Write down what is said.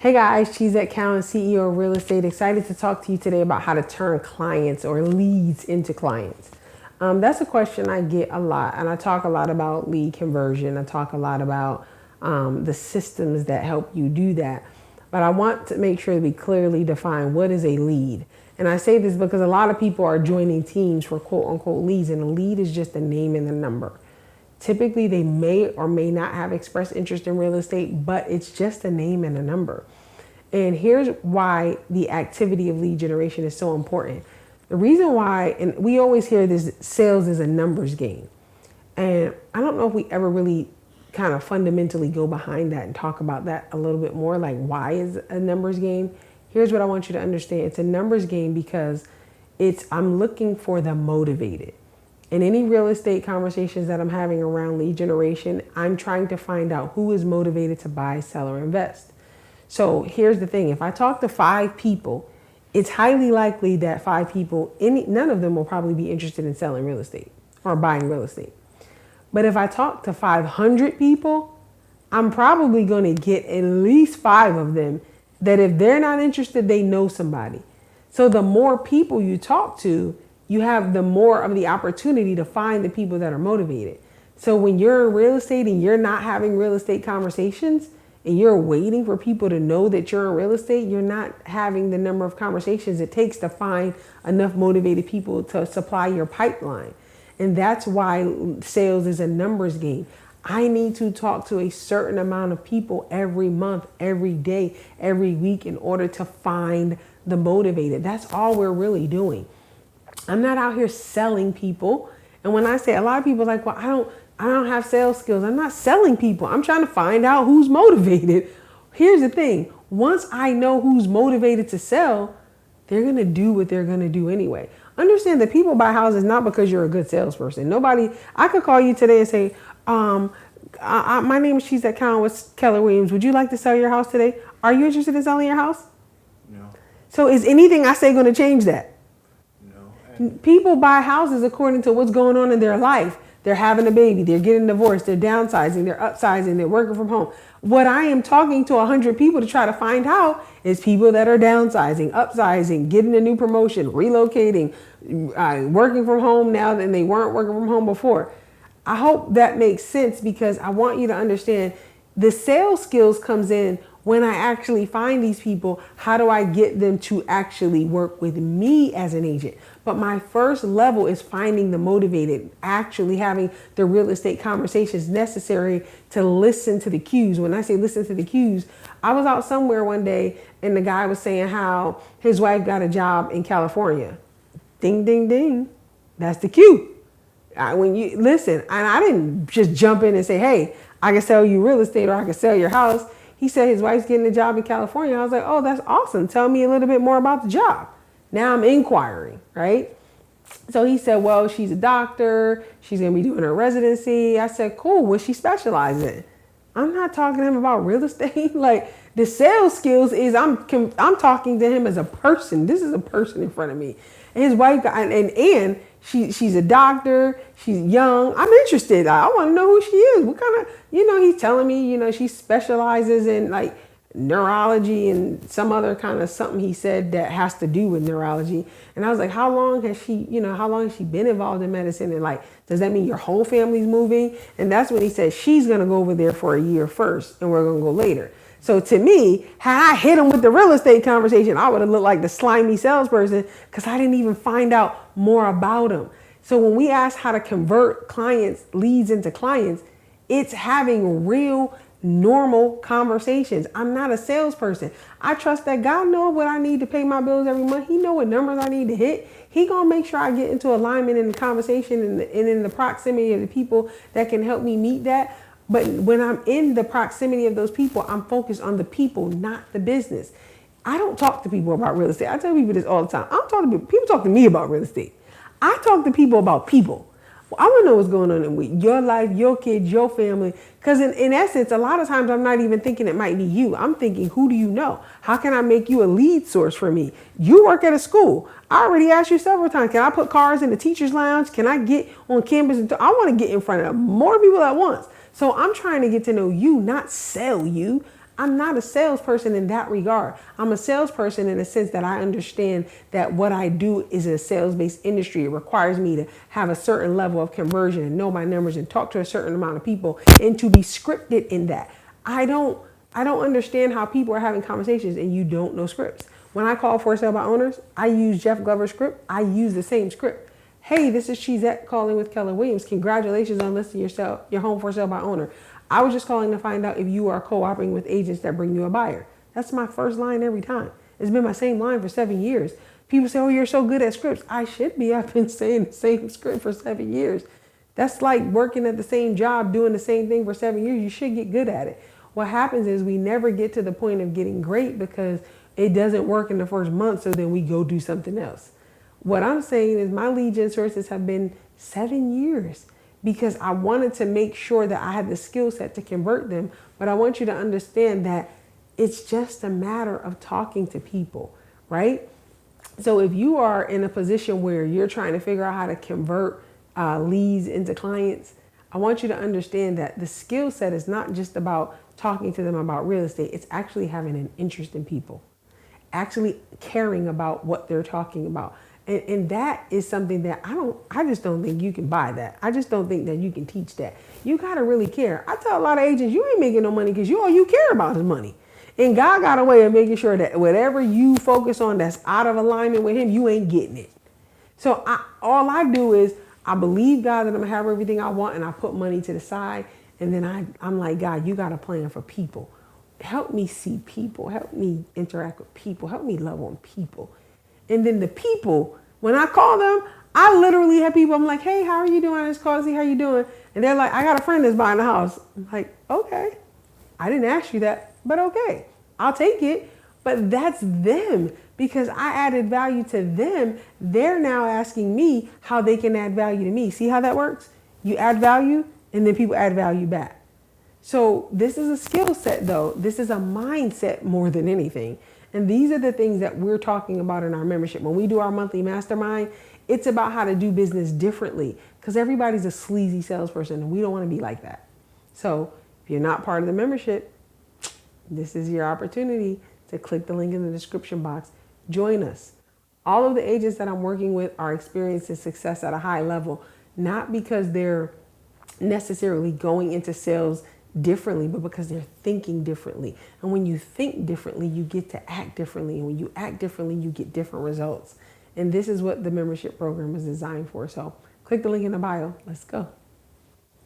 Hey guys, Cheesette, CEO of Real Estate. Excited to talk to you today about how to turn clients or leads into clients. That's a question I get a lot, and I talk a lot about lead conversion. I talk a lot about the systems that help you do that. But I want to make sure that we clearly define what is a lead. And I say this because a lot of people are joining teams for quote unquote leads, and a lead is just a name and a number. Typically, they may or may not have expressed interest in real estate, but it's just a name and a number. And here's why the activity of lead generation is so important. The reason why, and we always hear this, sales is a numbers game. And I don't know if we ever really kind of fundamentally go behind that and talk about that a little bit more, like why is a numbers game? Here's what I want you to understand. It's a numbers game because I'm looking for the motivated. In any real estate conversations that I'm having around lead generation, I'm trying to find out who is motivated to buy, sell, or invest. So here's the thing. If I talk to 5 people, it's highly likely that 5 people, none of them will probably be interested in selling real estate or buying real estate. But if I talk to 500 people, I'm probably going to get at least 5 of them that if they're not interested, they know somebody. So the more people you talk to, you have the more of the opportunity to find the people that are motivated. So when you're in real estate and you're not having real estate conversations and you're waiting for people to know that you're in real estate, you're not having the number of conversations it takes to find enough motivated people to supply your pipeline. And that's why sales is a numbers game. I need to talk to a certain amount of people every month, every day, every week in order to find the motivated. That's all we're really doing. I'm not out here selling people. And when I say, a lot of people are like, well, I don't have sales skills. I'm not selling people. I'm trying to find out who's motivated. Here's the thing. Once I know who's motivated to sell, they're going to do what they're going to do anyway. Understand that people buy houses not because you're a good salesperson. I could call you today and say, my name is Cheesette with Keller Williams. Would you like to sell your house today? Are you interested in selling your house? No. So is anything I say going to change that? No. People buy houses according to what's going on in their life. They're having a baby, they're getting divorced, they're downsizing, they're upsizing, they're working from home. What I am talking to 100 people to try to find out is people that are downsizing, upsizing, getting a new promotion, relocating, working from home now than they weren't working from home before. I hope that makes sense because I want you to understand the sales skills comes in when I actually find these people. How do I get them to actually work with me as an agent? But my first level is finding the motivated, actually having the real estate conversations necessary to listen to the cues. When I say listen to the cues, I was out somewhere one day and the guy was saying how his wife got a job in California. Ding, ding, ding. That's the cue. When you listen, and I didn't just jump in and say, hey, I can sell you real estate or I can sell your house. He said his wife's getting a job in California. I was like, oh, that's awesome. Tell me a little bit more about the job. Now I'm inquiring, right? So he said, well, she's a doctor. She's going to be doing her residency. I said, cool. What she specialize in? I'm not talking to him about real estate. Like the sales skills is I'm talking to him as a person. This is a person in front of me. And his wife, and she's a doctor. She's young. I'm interested. I want to know who she is. What kind of, he's telling me, she specializes in like neurology and some other kind of something he said that has to do with neurology. And I was like, how long has she been involved in medicine? And like, does that mean your whole family's moving? And that's when he said, she's going to go over there for a year first and we're going to go later. So to me, had I hit him with the real estate conversation, I would have looked like the slimy salesperson because I didn't even find out more about him. So when we ask how to convert clients, leads into clients, it's having real normal conversations. I'm not a salesperson. I trust that God knows what I need to pay my bills every month. He knows what numbers I need to hit. He gonna make sure I get into alignment in the conversation and in the proximity of the people that can help me meet that. But when I'm in the proximity of those people, I'm focused on the people, not the business. I don't talk to people about real estate. I tell people this all the time. People talk to me about real estate. I talk to people about people. I want to know what's going on in your life, your kids, your family. Because in essence, a lot of times I'm not even thinking it might be you. I'm thinking, who do you know? How can I make you a lead source for me? You work at a school. I already asked you several times, can I put cars in the teacher's lounge? Can I get on campus? I want to get in front of more people at once. So I'm trying to get to know you, not sell you. I'm not a salesperson in that regard. I'm a salesperson in the sense that I understand that what I do is a sales-based industry. It requires me to have a certain level of conversion and know my numbers and talk to a certain amount of people and to be scripted in that. I don't understand how people are having conversations and you don't know scripts. When I call for sale by owners, I use Jeff Glover's script. I use the same script. Hey, this is Cheesette calling with Keller Williams. Congratulations on listing your home for sale by owner. I was just calling to find out if you are co-operating with agents that bring you a buyer. That's my first line every time. It's been my same line for 7 years. People say, oh, you're so good at scripts. I should be. I've been saying the same script for 7 years. That's like working at the same job, doing the same thing for 7 years. You should get good at it. What happens is we never get to the point of getting great because it doesn't work in the first month, so then we go do something else. What I'm saying is my lead gen sources have been 7 years because I wanted to make sure that I had the skill set to convert them. But I want you to understand that it's just a matter of talking to people, right? So if you are in a position where you're trying to figure out how to convert leads into clients, I want you to understand that the skill set is not just about talking to them about real estate. It's actually having an interest in people, actually caring about what they're talking about. And that is something that I just don't think you can buy that. I just don't think that you can teach that. You got to really care. I tell a lot of agents, you ain't making no money because all you care about is money. And God got a way of making sure that whatever you focus on that's out of alignment with him, you ain't getting it. So all I do is I believe God that I'm going to have everything I want, and I put money to the side. And then I'm like, God, you got a plan for people. Help me see people. Help me interact with people. Help me love on people. And then the people, when I call them, I literally have people, I'm like, hey, how are you doing? I just called to see how you doing. And they're like, I got a friend that's buying a house. I'm like, okay. I didn't ask you that, but okay. I'll take it. But that's them because I added value to them. They're now asking me how they can add value to me. See how that works? You add value and then people add value back. So this is a skill set though. This is a mindset more than anything. And these are the things that we're talking about in our membership. When we do our monthly mastermind, it's about how to do business differently because everybody's a sleazy salesperson and we don't want to be like that. So if you're not part of the membership, this is your opportunity to click the link in the description box. Join us. All of the agents that I'm working with are experiencing success at a high level, not because they're necessarily going into sales differently, but because they're thinking differently. And when you think differently, you get to act differently. And when you act differently, you get different results. And this is what the membership program is designed for. So click the link in the bio. Let's go.